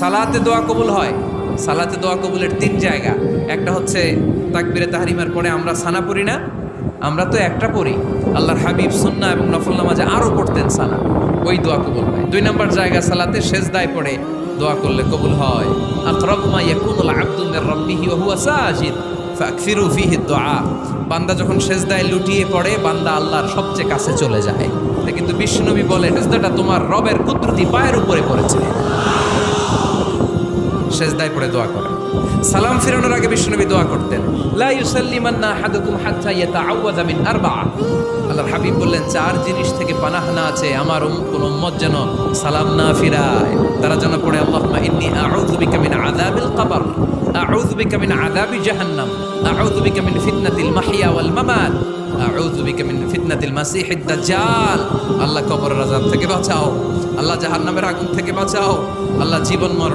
সালাতে দোয়া কবুল হয়। সালাতে দোয়া কবুলের তিন জায়গা। একটা হচ্ছে তাকবীরে তাহরিমার পরে আমরা সানা পড়ি না, আমরা তো একটা পড়ি। আল্লাহর হাবিব সুন্নাহ এবং নফল নামাজে আরও পড়তেন সানা, ওই দোয়া কবুল হয়। দুই নম্বর জায়গা সালাতে সেজদায় পড়ে দোয়া করলে কবুল হয়। আকরাবু মা ইয়াকুনুল আবদু মির রাব্বিহি ওয়া হুয়া সাজিদ ফাকসিরু ফীহি দুআ। বান্দা যখন সেজদায় লুটিয়ে পড়ে, বান্দা আল্লাহর সবচেয়ে কাছে চলে যায়। কিন্তু বিশ্বনবী বলেন, সেজদাটা তোমার রবের কুদরতি পায়ের উপরে পড়েছে। সেজদায় পড়ে দোয়া করেন। সালাম ফিরানোর আগে বিশ্বনবী দোয়া করতেন, লা ইউসাল্লিমান্না আহাদুকুম হাত্তা ইয়াতাআওয়াযা মিন আরবা'a। আল্লাহর হাবিব বললেন, চার জিনিস থেকে পানাহ না আছে আমার কোন উম্মত যেন সালাম না ফিরায়। তারা যেন পড়ে, আল্লাহুম্মা ইন্নী আউযু বিকা মিন আযাবিল কবর, আউযু বিকা মিন আযাবি জাহান্নাম, আউযু বিকা মিন ফিতনাতিল মাহইয়া ওয়াল মামাত, আউযু বিকা মিন ফিতনাতিল মাসিহিদ দাজ্জাল। আল্লাহ কবরের আযাব থেকে বাঁচাও, আল্লাহ জাহান্নামের আগুন থেকে বাঁচাও, আল্লাহ জীবন